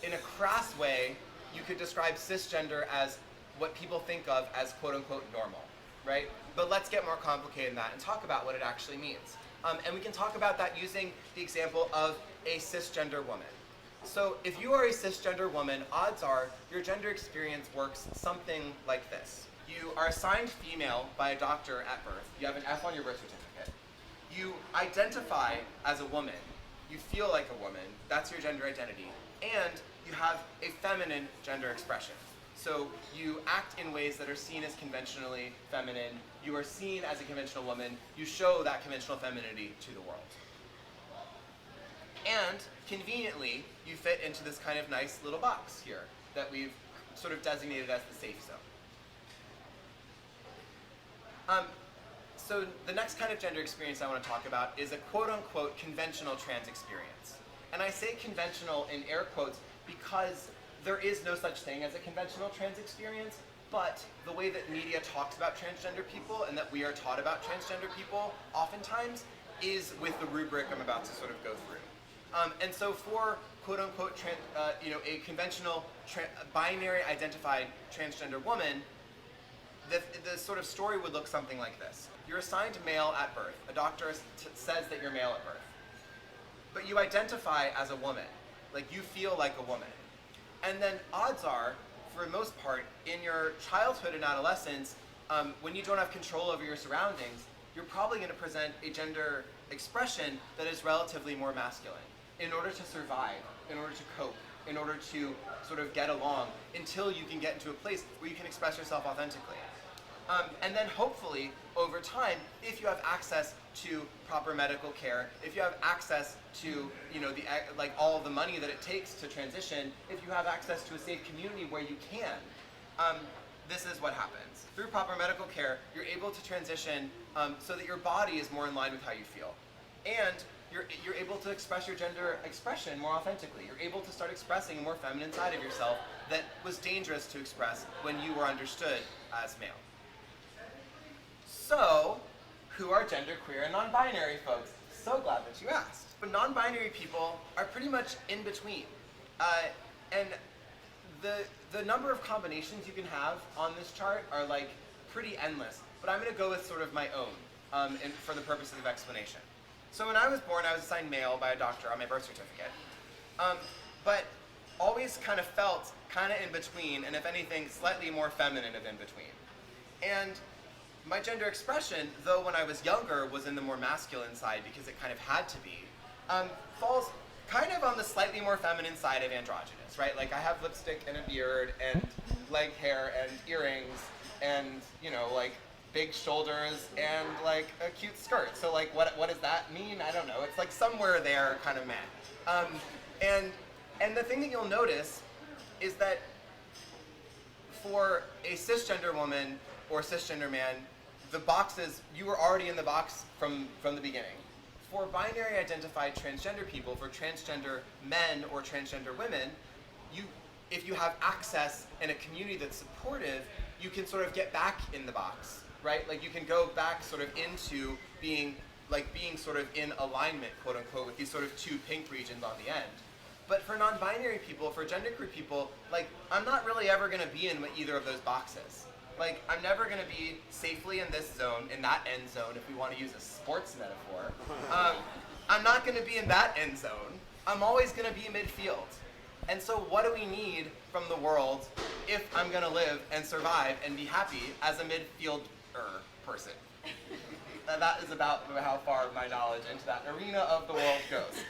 in a crass way, you could describe cisgender as what people think of as quote-unquote normal, right? But let's get more complicated than that and talk about what it actually means. And we can talk about that using the example of a cisgender woman. So if you are a cisgender woman, odds are your gender experience works something like this. You are assigned female by a doctor at birth. You have an F on your birth certificate. You identify as a woman. You feel like a woman. That's your gender identity. And you have a feminine gender expression. So you act in ways that are seen as conventionally feminine. You are seen as a conventional woman. You show that conventional femininity to the world. And conveniently, you fit into this kind of nice little box here that we've sort of designated as the safe zone. So the next kind of gender experience I want to talk about is a quote-unquote conventional trans experience. And I say conventional in air quotes because there is no such thing as a conventional trans experience, but the way that media talks about transgender people and that we are taught about transgender people oftentimes is with the rubric I'm about to sort of go through. And so for quote-unquote a conventional binary identified transgender woman, the sort of story would look something like this. You're assigned male at birth. A doctor says that you're male at birth. But you identify as a woman. Like you feel like a woman. And then odds are, for the most part, in your childhood and adolescence, when you don't have control over your surroundings, you're probably going to present a gender expression that is relatively more masculine in order to survive, in order to cope, in order to sort of get along until you can get into a place where you can express yourself authentically. And then hopefully, over time, if you have access to proper medical care, if you have access to, like all of the money that it takes to transition, if you have access to a safe community where you can, this is what happens. Through proper medical care, you're able to transition so that your body is more in line with how you feel. And you're able to express your gender expression more authentically. You're able to start expressing a more feminine side of yourself that was dangerous to express when you were understood as male. So, who are genderqueer and non-binary folks? So glad that you asked. But non-binary people are pretty much in between. And the number of combinations you can have on this chart are like pretty endless. But I'm going to go with sort of my own for the purposes of explanation. So when I was born, I was assigned male by a doctor on my birth certificate. But always kind of felt kind of in between, and if anything, slightly more feminine of in between. And my gender expression, though when I was younger was in the more masculine side because it kind of had to be, falls kind of on the slightly more feminine side of androgynous, right? Like I have lipstick and a beard and leg hair and earrings and, like big shoulders and like a cute skirt. So like what does that mean? I don't know. It's like somewhere there kind of man. And the thing that you'll notice is that for a cisgender woman or cisgender man, the boxes, you were already in the box from the beginning. For binary identified transgender people, for transgender men or transgender women, if you have access in a community that's supportive, you can sort of get back in the box, right? Like you can go back sort of into being sort of in alignment, quote unquote, with these sort of two pink regions on the end. But for non-binary people, for genderqueer people, like I'm not really ever gonna be in either of those boxes. Like, I'm never going to be safely in this zone, in that end zone, if we want to use a sports metaphor. I'm not going to be in that end zone. I'm always going to be midfield. And so what do we need from the world if I'm going to live and survive and be happy as a midfielder person? That is about how far my knowledge into that arena of the world goes.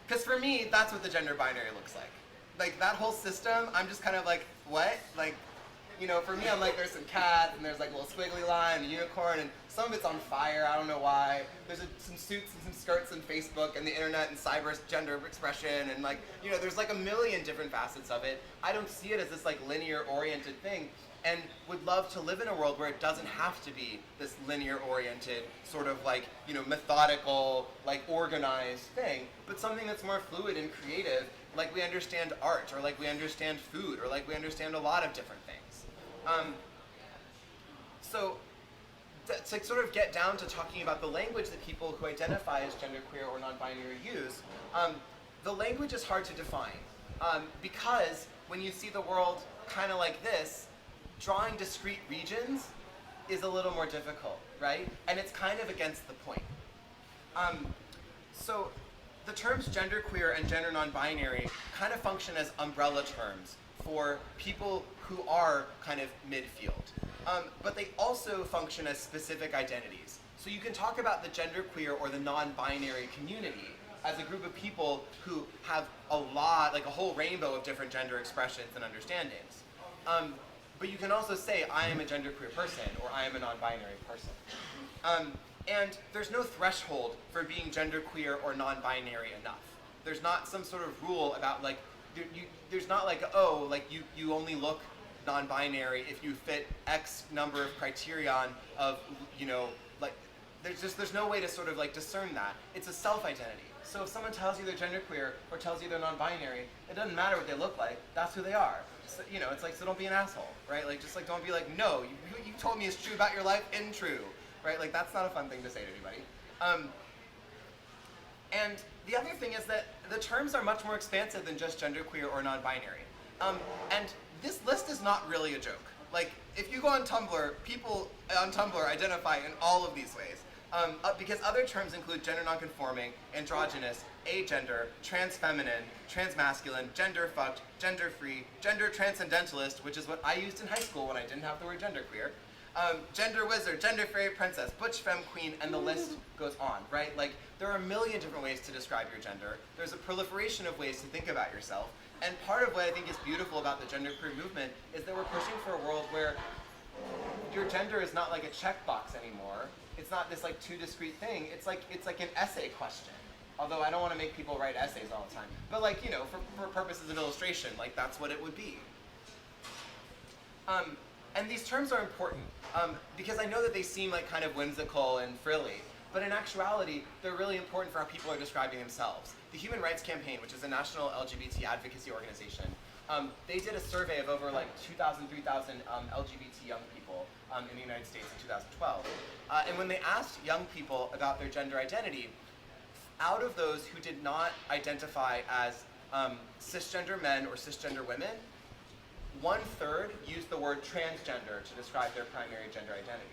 Because for me, that's what the gender binary looks like. Like, that whole system, I'm just kind of like, what? Like, for me, I'm like, there's some cats, and there's like a little squiggly line, and a unicorn, and some of it's on fire, I don't know why. There's some suits and some skirts and Facebook and the internet and cyber gender expression, and like, there's like a million different facets of it. I don't see it as this like linear-oriented thing, and would love to live in a world where it doesn't have to be this linear-oriented, sort of like, methodical, like organized thing, but something that's more fluid and creative, like we understand art, or like we understand food, or like we understand a lot of different things. So to sort of get down to talking about the language that people who identify as genderqueer or non-binary use, the language is hard to define because when you see the world kind of like this, drawing discrete regions is a little more difficult, right? And it's kind of against the point. So the terms genderqueer and gender non-binary kind of function as umbrella terms for people who are kind of midfield. But they also function as specific identities. So you can talk about the genderqueer or the non-binary community as a group of people who have a whole rainbow of different gender expressions and understandings. But you can also say, I am a genderqueer person, or I am a non-binary person. And there's no threshold for being genderqueer or non-binary enough. There's not some sort of rule about like, there's not like, oh, like you only look non-binary if you fit X number of criterion of, like, there's no way to sort of like discern that. It's a self-identity. So if someone tells you they're genderqueer or tells you they're non-binary, it doesn't matter what they look like, that's who they are. So, it's like, so don't be an asshole, right? Like, just like, don't be like, no, you told me it's true about your life and true, right? Like, that's not a fun thing to say to anybody. And the other thing is that the terms are much more expansive than just genderqueer or non-binary. And this list is not really a joke. Like, if you go on Tumblr, people on Tumblr identify in all of these ways. Because other terms include gender nonconforming, androgynous, agender, transfeminine, transmasculine, gender fucked, gender free, gender transcendentalist, which is what I used in high school when I didn't have the word genderqueer, gender wizard, gender fairy princess, butch femme queen, and the list goes on, right? Like, there are a million different ways to describe your gender. There's a proliferation of ways to think about yourself. And part of what I think is beautiful about the genderqueer movement is that we're pushing for a world where your gender is not like a checkbox anymore. It's not this like too discrete thing. It's like an essay question. Although I don't want to make people write essays all the time. But like, you know, for purposes of illustration, like that's what it would be. And these terms are important because I know that they seem like kind of whimsical and frilly, but in actuality, they're really important for how people are describing themselves. The Human Rights Campaign, which is a national LGBT advocacy organization, they did a survey of over like 2,000, 3,000 LGBT young people in the United States in 2012. And when they asked young people about their gender identity, out of those who did not identify as cisgender men or cisgender women, 1/3 used the word transgender to describe their primary gender identity.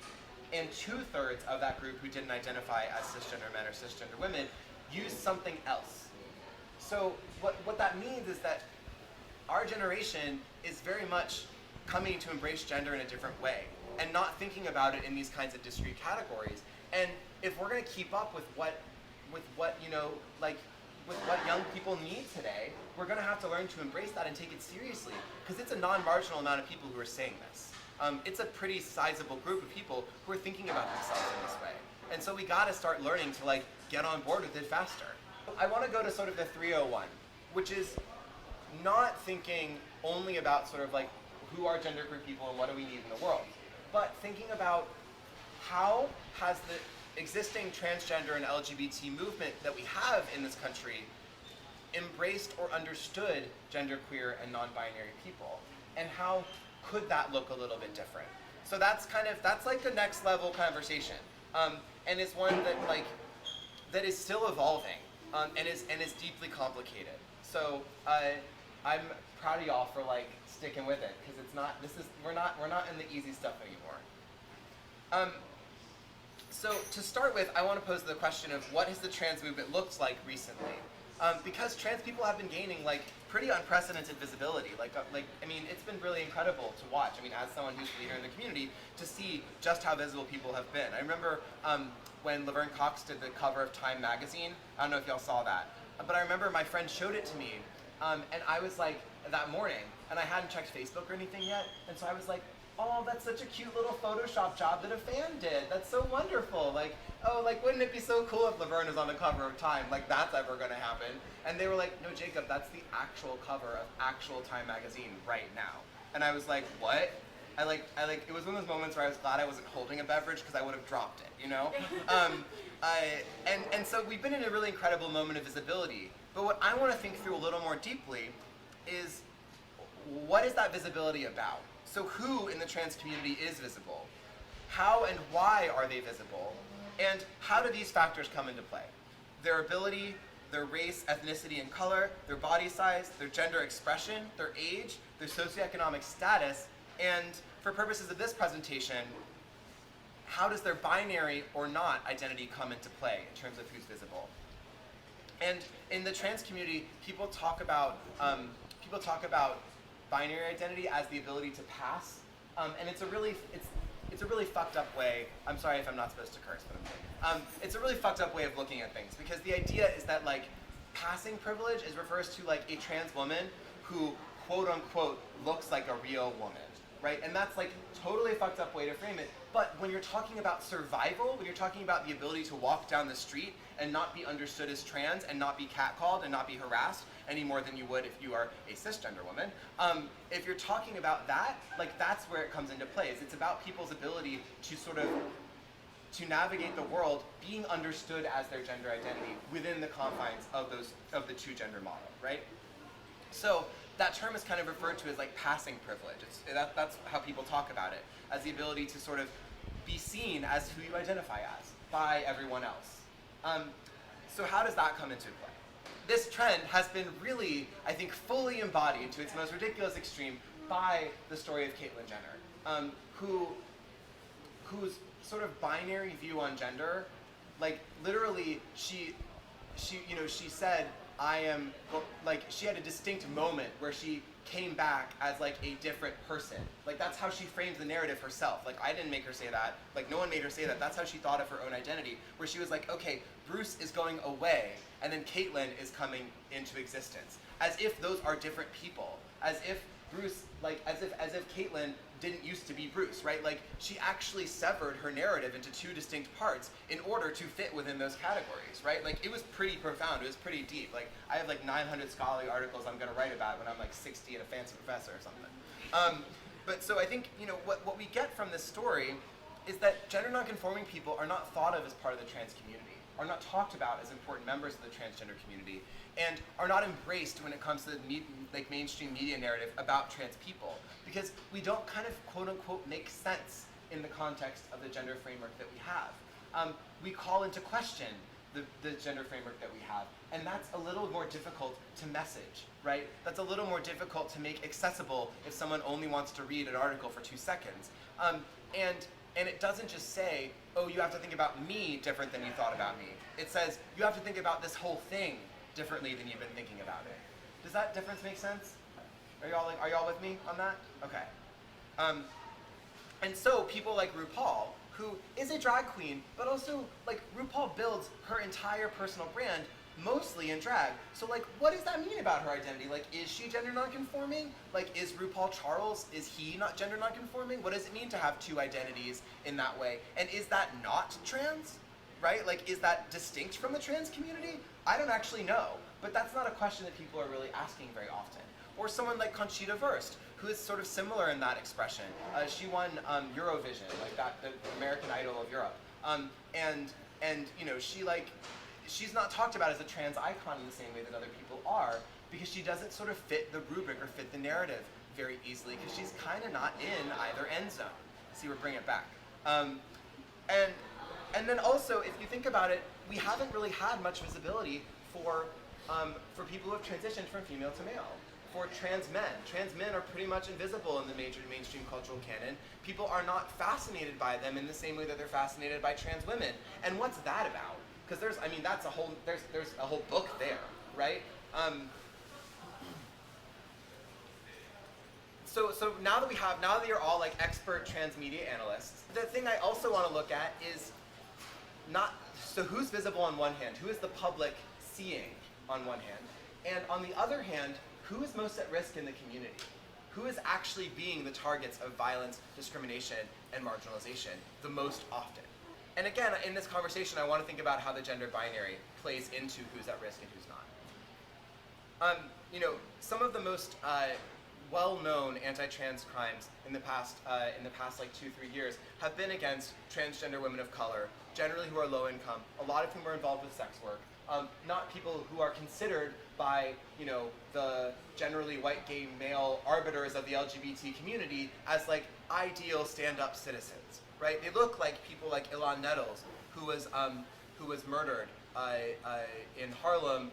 And 2/3 of that group who didn't identify as cisgender men or cisgender women used something else. So what that means is that our generation is very much coming to embrace gender in a different way and not thinking about it in these kinds of discrete categories. And if we're going to keep up with what you know, like with what young people need today, we're going to have to learn to embrace that and take it seriously, because it's a non-marginal amount of people who are saying this. It's a pretty sizable group of people who are thinking about themselves in this way. And so we got to start learning to like get on board with it faster. I want to go to sort of the 301, which is not thinking only about sort of like who are genderqueer people and what do we need in the world, but thinking about how has the existing transgender and LGBT movement that we have in this country embraced or understood genderqueer and non-binary people, and how could that look a little bit different? So that's like the next level conversation, and it's one that is still evolving, and is deeply complicated. So I'm proud of y'all for like sticking with it, because we're not in the easy stuff anymore. So to start with, I want to pose the question of what has the trans movement looked like recently? Because trans people have been gaining like pretty unprecedented visibility. I mean, it's been really incredible to watch. I mean, as someone who's a leader in the community, to see just how visible people have been. I remember when Laverne Cox did the cover of Time magazine. I don't know if y'all saw that, but I remember my friend showed it to me, and I was like, that morning, and I hadn't checked Facebook or anything yet, and so I was like, oh, that's such a cute little Photoshop job that a fan did. That's so wonderful. Like, oh, like, wouldn't it be so cool if Laverne is on the cover of Time? Like, that's ever gonna happen. And they were like, no, Jacob, that's the actual cover of actual Time magazine right now. And I was like, what? It was one of those moments where I was glad I wasn't holding a beverage because I would have dropped it, you know? And so we've been in a really incredible moment of visibility. But what I want to think through a little more deeply is, what is that visibility about? So who in the trans community is visible? How and why are they visible? And how do these factors come into play? Their ability, their race, ethnicity, and color, their body size, their gender expression, their age, their socioeconomic status, and for purposes of this presentation, how does their binary or not identity come into play in terms of who's visible? And in the trans community, people talk about binary identity as the ability to pass, and it's a really fucked up way. I'm sorry if I'm not supposed to curse, but it's a really fucked up way of looking at things, because the idea is that like passing privilege refers to like a trans woman who quote unquote looks like a real woman, right? And that's like totally a fucked up way to frame it. But when you're talking about survival, when you're talking about the ability to walk down the street and not be understood as trans and not be catcalled and not be harassed any more than you would if you are a cisgender woman, if you're talking about that, like that's where it comes into play. It's about people's ability to sort of to navigate the world being understood as their gender identity within the confines of the two gender model, right? So that term is kind of referred to as like passing privilege. That's how people talk about it, as the ability to sort of be seen as who you identify as by everyone else. So how does that come into play? This trend has been really, I think, fully embodied to its most ridiculous extreme by the story of Caitlyn Jenner, whose sort of binary view on gender, like literally, she said, I am, like, she had a distinct moment where she came back as like a different person. Like that's how she frames the narrative herself. Like I didn't make her say that. Like no one made her say that. That's how she thought of her own identity. Where she was like, okay, Bruce is going away, and then Caitlin is coming into existence. As if those are different people. As if Bruce, like as if Caitlin didn't used to be Bruce, right? Like she actually severed her narrative into two distinct parts in order to fit within those categories, right? Like it was pretty profound, it was pretty deep. Like I have like 900 scholarly articles I'm gonna write about when I'm like 60 and a fancy professor or something. But so I think, you know, what we get from this story is that gender nonconforming people are not thought of as part of the trans community, are not talked about as important members of the transgender community, and are not embraced when it comes to the like mainstream media narrative about trans people, because we don't kind of quote unquote make sense in the context of the gender framework that we have. We call into question the gender framework that we have, and that's a little more difficult to message, right? That's a little more difficult to make accessible if someone only wants to read an article for 2 seconds. And it doesn't just say, oh, you have to think about me different than you thought about me. It says, you have to think about this whole thing differently than you've been thinking about it. Does that difference make sense? Are y'all with me on that? Okay. And so people like RuPaul, who is a drag queen, but also like RuPaul builds her entire personal brand mostly in drag. So like, what does that mean about her identity? Like, is she gender nonconforming? Like, is RuPaul Charles, is he not gender nonconforming? What does it mean to have two identities in that way? And is that not trans? Right? Like, is that distinct from the trans community? I don't actually know, but that's not a question that people are really asking very often. Or someone like Conchita Wurst, who is sort of similar in that expression. She won Eurovision, like that, the American Idol of Europe. And you know, she's not talked about as a trans icon in the same way that other people are, because she doesn't sort of fit the rubric or fit the narrative very easily, because she's kind of not in either end zone. See, we're bringing it back. And then also, if you think about it, we haven't really had much visibility for people who have transitioned from female to male. For trans men. Trans men are pretty much invisible in the major mainstream cultural canon. People are not fascinated by them in the same way that they're fascinated by trans women. And what's that about? Because there's a whole book there, right? So now that you're all like expert trans media analysts, the thing I also want to look at is so who's visible on one hand, who is the public seeing on one hand, and on the other hand, who is most at risk in the community? Who is actually being the targets of violence, discrimination, and marginalization the most often? And again, in this conversation, I want to think about how the gender binary plays into who's at risk and who's not. You know, some of the most well-known anti-trans crimes in the past like 2-3 years have been against transgender women of color, generally who are low income, a lot of whom are involved with sex work, not people who are considered by, you know, the generally white gay male arbiters of the LGBT community as like ideal stand-up citizens, right? They look like people like Ilan Nettles, who was murdered in Harlem,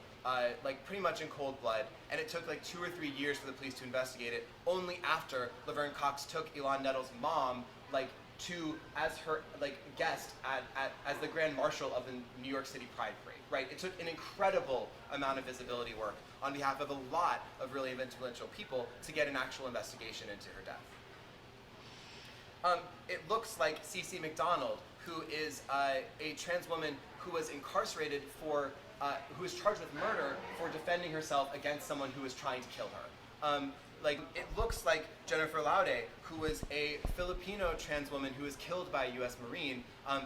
like pretty much in cold blood, and it took like 2 or 3 years for the police to investigate it, only after Laverne Cox took Ilan Nettles' mom like as her like guest as the Grand Marshal of the New York City Pride Parade, right? It took an incredible amount of visibility work on behalf of a lot of really influential people to get an actual investigation into her death. It looks like Cece McDonald, who is a trans woman who was incarcerated who was charged with murder for defending herself against someone who was trying to kill her. Like, it looks like Jennifer Laude, who was a Filipino trans woman who was killed by a U.S. Marine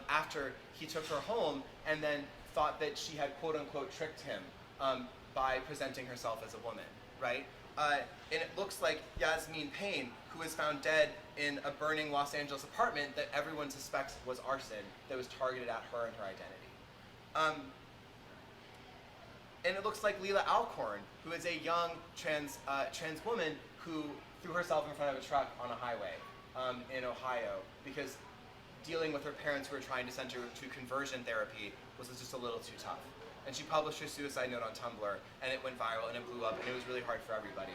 after he took her home and then thought that she had quote-unquote tricked him by presenting herself as a woman, right? And it looks like Yasmine Payne, who was found dead in a burning Los Angeles apartment that everyone suspects was arson that was targeted at her and her identity. And it looks like Leila Alcorn, who is a young trans woman who threw herself in front of a truck on a highway in Ohio because dealing with her parents who were trying to send her to conversion therapy was just a little too tough. And she published her suicide note on Tumblr, and it went viral, and it blew up, and it was really hard for everybody.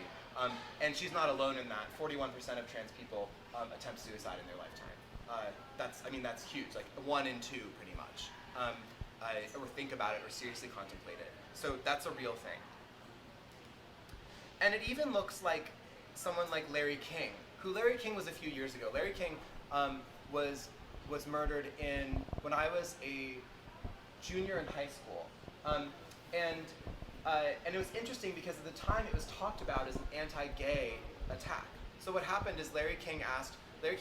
And she's not alone in that. 41% of trans people attempt suicide in their lifetime. That's huge, like 1 in 2 pretty much. Or think about it or seriously contemplate it. So that's a real thing. And it even looks like someone like Larry King, who Larry King was a few years ago. Larry King was murdered when I was a junior in high school, and it was interesting because at the time it was talked about as an anti-gay attack. So what happened is Larry King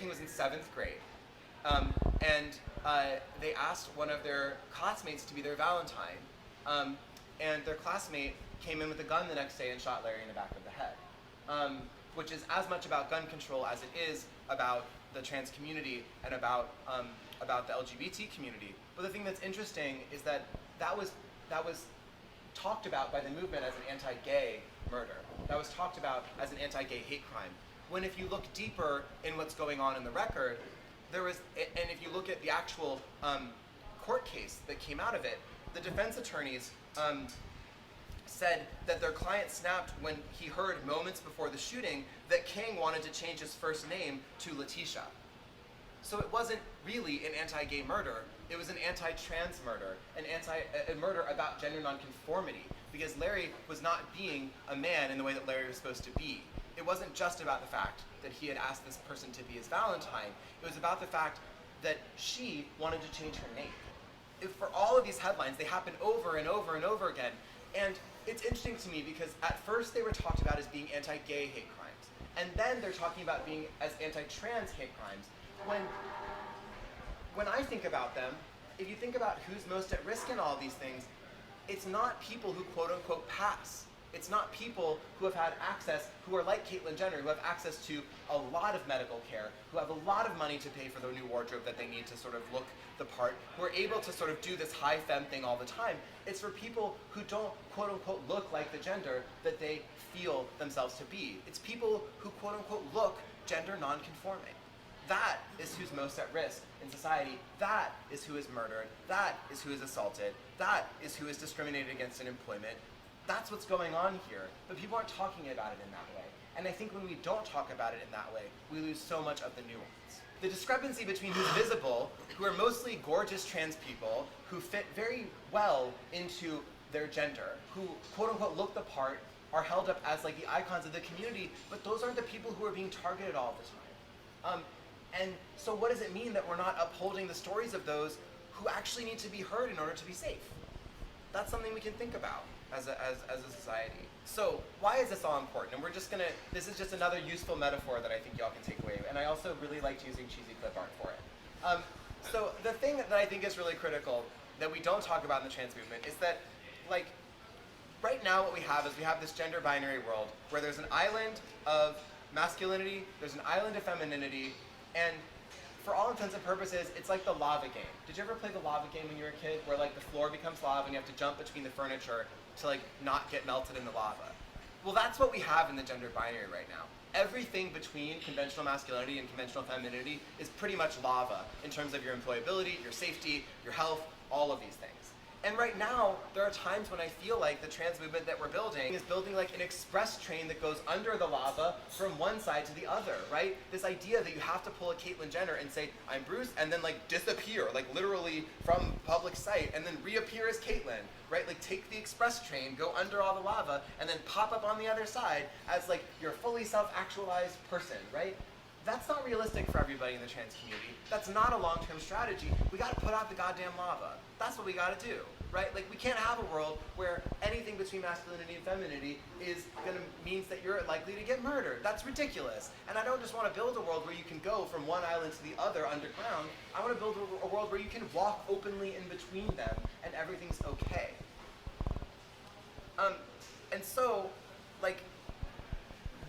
was in 7th grade, and they asked one of their classmates to be their Valentine, and their classmate came in with a gun the next day and shot Larry in the back of the head, which is as much about gun control as it is about the trans community and about the LGBT community. But the thing that's interesting is that was talked about by the movement as an anti-gay murder. That was talked about as an anti-gay hate crime. When if you look deeper in what's going on in the record, and if you look at the actual court case that came out of it, the defense attorneys said that their client snapped when he heard moments before the shooting that King wanted to change his first name to Letitia. So it wasn't really an anti-gay murder, it was an anti-trans murder, a murder about gender nonconformity, because Larry was not being a man in the way that Larry was supposed to be. It wasn't just about the fact that he had asked this person to be his Valentine, it was about the fact that she wanted to change her name. For all of these headlines, they happen over and over and over again, and it's interesting to me because at first they were talked about as being anti-gay hate crimes, and then they're talking about being as anti-trans hate crimes. When I think about them, if you think about who's most at risk in all these things, it's not people who quote unquote pass. It's not people who have had access, who are like Caitlyn Jenner, who have access to a lot of medical care, who have a lot of money to pay for the new wardrobe that they need to sort of look the part, who are able to sort of do this high femme thing all the time. It's for people who don't quote unquote look like the gender that they feel themselves to be. It's people who quote unquote look gender non-conforming. That is who's most at risk in society. That is who is murdered. That is who is assaulted. That is who is discriminated against in employment. That's what's going on here, but people aren't talking about it in that way. And I think when we don't talk about it in that way, we lose so much of the nuance. The discrepancy between who's visible, who are mostly gorgeous trans people, who fit very well into their gender, who quote unquote look the part, are held up as like the icons of the community, but those aren't the people who are being targeted all the time. And so what does it mean that we're not upholding the stories of those who actually need to be heard in order to be safe? That's something we can think about as a society. So why is this all important? And this is just another useful metaphor that I think y'all can take away. And I also really liked using cheesy clip art for it. So the thing that I think is really critical that we don't talk about in the trans movement is that, like, right now what we have is we have this gender binary world where there's an island of masculinity, there's an island of femininity, and for all intents and purposes, it's like the lava game. Did you ever play the lava game when you were a kid, where like the floor becomes lava and you have to jump between the furniture to like not get melted in the lava? Well, that's what we have in the gender binary right now. Everything between conventional masculinity and conventional femininity is pretty much lava in terms of your employability, your safety, your health, all of these things. And right now, there are times when I feel like the trans movement that we're building is building like an express train that goes under the lava from one side to the other, right? This idea that you have to pull a Caitlyn Jenner and say, I'm Bruce, and then like disappear, like literally from public sight, and then reappear as Caitlyn, right? Like take the express train, go under all the lava, and then pop up on the other side as like your fully self-actualized person, right? That's not realistic for everybody in the trans community. That's not a long-term strategy. We gotta put out the goddamn lava. That's what we gotta do, right? Like we can't have a world where anything between masculinity and femininity means that you're likely to get murdered. That's ridiculous. And I don't just wanna build a world where you can go from one island to the other underground. I wanna build a world where you can walk openly in between them and everything's okay. And so, like,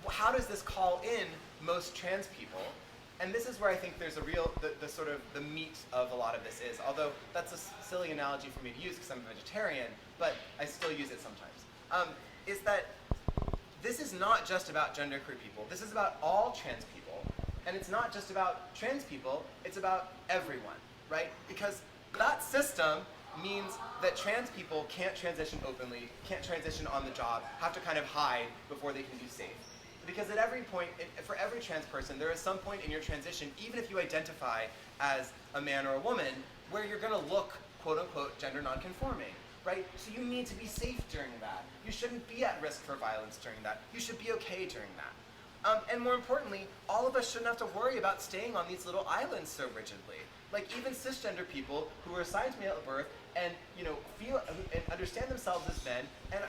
how does this call in most trans people? And this is where I think there's a real, the sort of the meat of a lot of this is, although that's a silly analogy for me to use because I'm a vegetarian, but I still use it sometimes, is that this is not just about genderqueer people. This is about all trans people. And it's not just about trans people, it's about everyone, right? Because that system means that trans people can't transition openly, can't transition on the job, have to kind of hide before they can be safe. Because at every point, for every trans person, there is some point in your transition, even if you identify as a man or a woman, where you're gonna look, quote unquote, gender nonconforming, right? So you need to be safe during that. You shouldn't be at risk for violence during that. You should be okay during that. And more importantly, all of us shouldn't have to worry about staying on these little islands so rigidly. Like even cisgender people who are assigned male at birth and feel and understand themselves as men and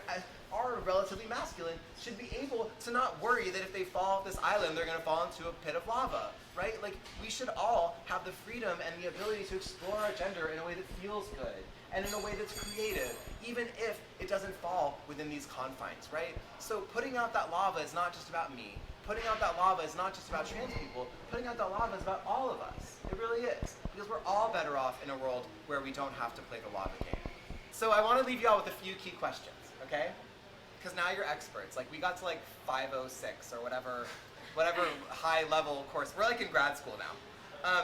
are relatively masculine should be able to not worry that if they fall off this island, they're going to fall into a pit of lava, right? Like we should all have the freedom and the ability to explore our gender in a way that feels good and in a way that's creative, even if it doesn't fall within these confines, right? So putting out that lava is not just about me. Putting out that lava is not just about trans people. Putting out that lava is about all of us. It really is. Because we're all better off in a world where we don't have to play the lava game. So I want to leave you all with a few key questions, okay? Because now you're experts. Like we got to like 506 or whatever high level course. We're like in grad school now.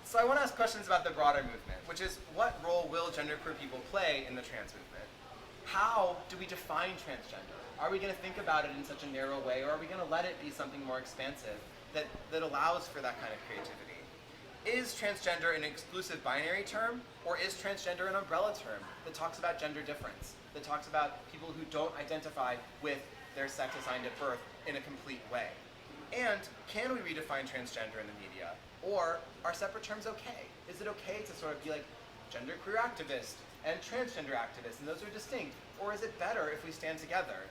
So I want to ask questions about the broader movement, which is what role will genderqueer people play in the trans movement? How do we define transgender? Are we going to think about it in such a narrow way, or are we going to let it be something more expansive that allows for that kind of creativity? Is transgender an exclusive binary term, or is transgender an umbrella term that talks about gender difference, that talks about people who don't identify with their sex assigned at birth in a complete way? And can we redefine transgender in the media? Or are separate terms okay? Is it okay to sort of be like genderqueer activist and transgender activist, and those are distinct? Or is it better if we stand together?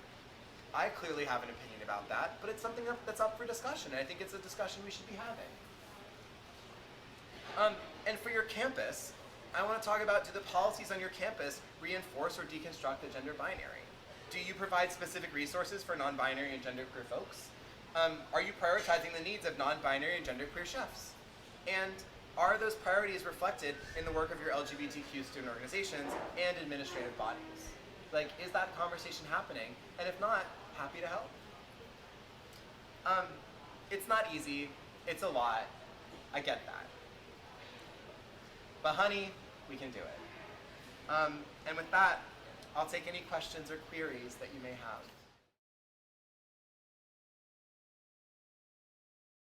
I clearly have an opinion about that, but it's something that's up for discussion, and I think it's a discussion we should be having. And for your campus, I want to talk about, do the policies on your campus reinforce or deconstruct the gender binary? Do you provide specific resources for non-binary and genderqueer folks? Are you prioritizing the needs of non-binary and genderqueer chefs? And are those priorities reflected in the work of your LGBTQ student organizations and administrative bodies? Like, is that conversation happening? And if not, happy to help. It's not easy. It's a lot. I get that. But honey, we can do it. And with that, I'll take any questions or queries that you may have.